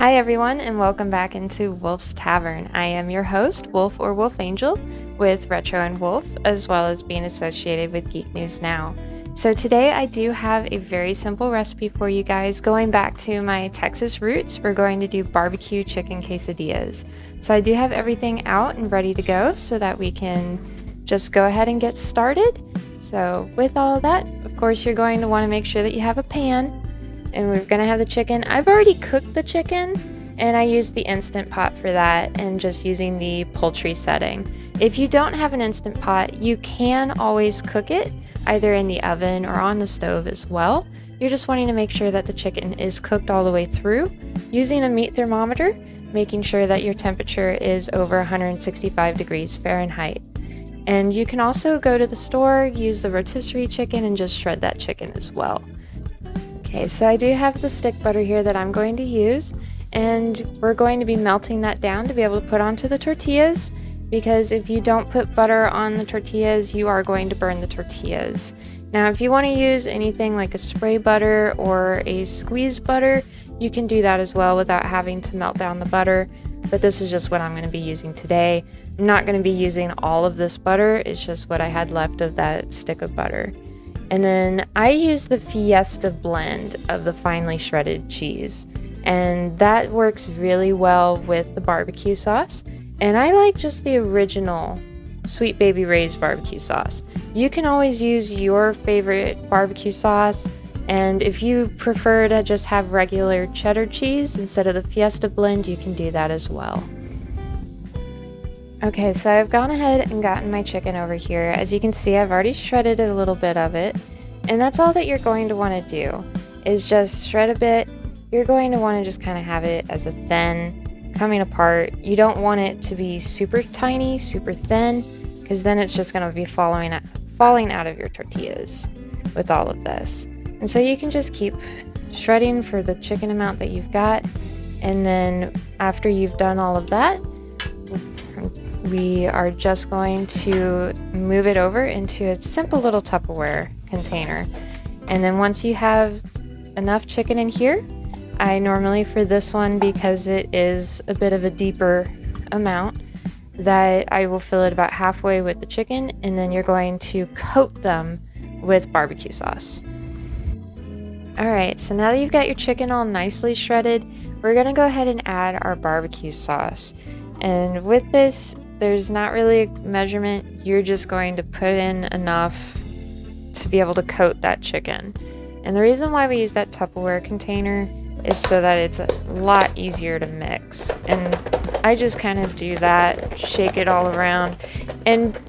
Hi everyone, and welcome back into Wolf's Tavern. I am your host, Wolf or Wolf Angel, with Retro and Wolf, as well as being associated with Geek News Now. So today I do have a very simple recipe for you guys. Going back to my Texas roots, we're going to do barbecue chicken quesadillas. So I do have everything out and ready to go so that we can just go ahead and get started. So with all of that, of course, you're going to want to make sure that you have a pan. And we're gonna have the chicken. I've already cooked the chicken and I used the Instant Pot for that and just using the poultry setting. If you don't have an Instant Pot, you can always cook it either in the oven or on the stove as well. You're just wanting to make sure that the chicken is cooked all the way through using a meat thermometer, making sure that your temperature is over 165 degrees Fahrenheit. And you can also go to the store, use the rotisserie chicken, and just shred that chicken as well. Okay, so I do have the stick butter here that I'm going to use, and we're going to be melting that down to be able to put onto the tortillas, because if you don't put butter on the tortillas, you are going to burn the tortillas. Now, if you want to use anything like a spray butter or a squeeze butter, you can do that as well without having to melt down the butter, but this is just what I'm going to be using today. I'm not going to be using all of this butter, it's just what I had left of that stick of butter. And then I use the Fiesta blend of the finely shredded cheese, and that works really well with the barbecue sauce. And I like just the original Sweet Baby Ray's barbecue sauce. You can always use your favorite barbecue sauce, and if you prefer to just have regular cheddar cheese instead of the Fiesta blend, you can do that as well. Okay, so I've gone ahead and gotten my chicken over here. As you can see, I've already shredded a little bit of it. And that's all that you're going to want to do, is just shred a bit. You're going to want to just kind of have it as a thin, coming apart. You don't want it to be super tiny, super thin, because then it's just going to be falling out of your tortillas with all of this. And so you can just keep shredding for the chicken amount that you've got. And then after you've done all of that, we are just going to move it over into a simple little Tupperware container. And then once you have enough chicken in here, I normally, for this one, because it is a bit of a deeper amount, that I will fill it about halfway with the chicken, and then you're going to coat them with barbecue sauce. Alright, so now that you've got your chicken all nicely shredded, we're going to go ahead and add our barbecue sauce. And with this, there's not really a measurement. You're just going to put in enough to be able to coat that chicken. And the reason why we use that Tupperware container is so that it's a lot easier to mix. And I just kind of do that, shake it all around, and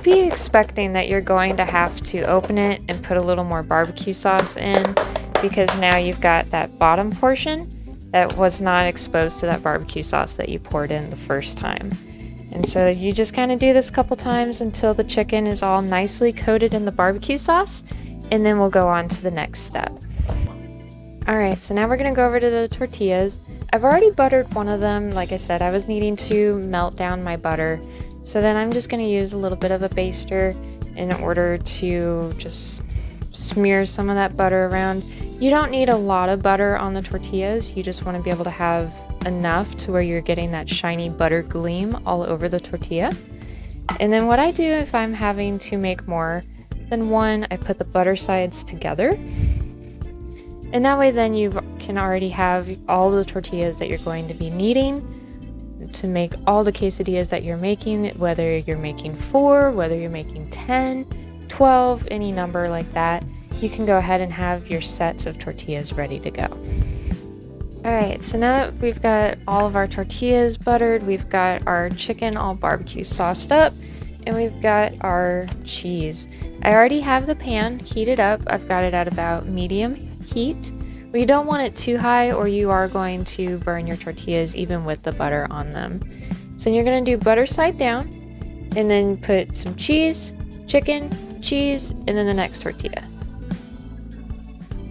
be expecting that you're going to have to open it and put a little more barbecue sauce in, because now you've got that bottom portion that was not exposed to that barbecue sauce that you poured in the first time. And so you just kind of do this a couple times until the chicken is all nicely coated in the barbecue sauce, and then we'll go on to the next step. Alright, so now we're going to go over to the tortillas. I've already buttered one of them. Like I said, I was needing to melt down my butter. So then I'm just going to use a little bit of a baster in order to just smear some of that butter around. You don't need a lot of butter on the tortillas. You just want to be able to have enough to where you're getting that shiny butter gleam all over the tortilla. And then what I do if I'm having to make more than one, I put the butter sides together. And that way then you can already have all the tortillas that you're going to be needing to make all the quesadillas that you're making, whether you're making 4, whether you're making 10, 12, any number like that. You can go ahead and have your sets of tortillas ready to go. Alright, so now that we've got all of our tortillas buttered, we've got our chicken all barbecue sauced up, and we've got our cheese. I already have the pan heated up. I've got it at about medium heat. We don't want it too high or you are going to burn your tortillas even with the butter on them. So you're going to do butter side down, and then put some cheese, chicken, cheese, and then the next tortilla.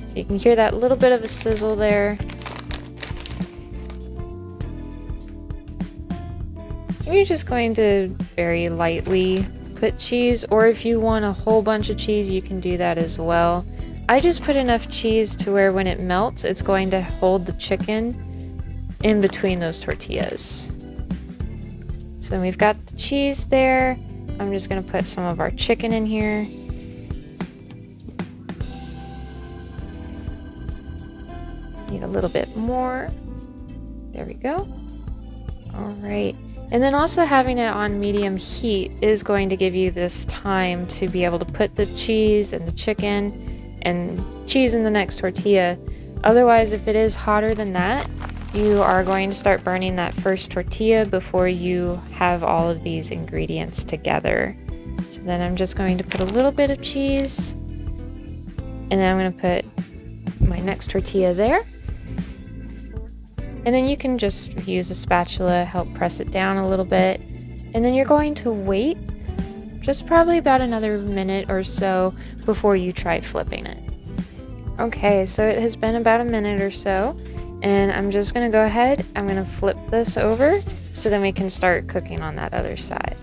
So you can hear that little bit of a sizzle there. You're just going to very lightly put cheese, or if you want a whole bunch of cheese, you can do that as well. I just put enough cheese to where when it melts, it's going to hold the chicken in between those tortillas. So then we've got the cheese there. I'm just gonna put some of our chicken in here. Need a little bit more. There we go. All right. And then also having it on medium heat is going to give you this time to be able to put the cheese and the chicken and cheese in the next tortilla. Otherwise, if it is hotter than that, you are going to start burning that first tortilla before you have all of these ingredients together. So then I'm just going to put a little bit of cheese, and then I'm going to put my next tortilla there. And then you can just use a spatula, help press it down a little bit. And then you're going to wait just probably about another minute or so before you try flipping it. Okay, so it has been about a minute or so, and I'm just gonna go ahead, I'm gonna flip this over so then we can start cooking on that other side.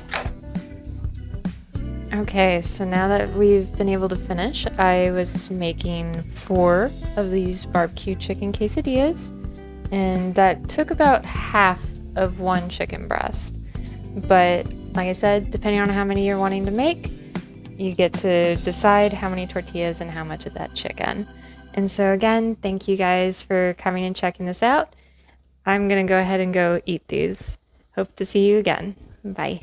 Okay, so now that we've been able to finish, I was making 4 of these barbecue chicken quesadillas, and that took about half of one chicken breast. But like I said, depending on how many you're wanting to make, you get to decide how many tortillas and how much of that chicken. And so again, thank you guys for coming and checking this out. I'm gonna go ahead and go eat these. Hope to see you again. Bye.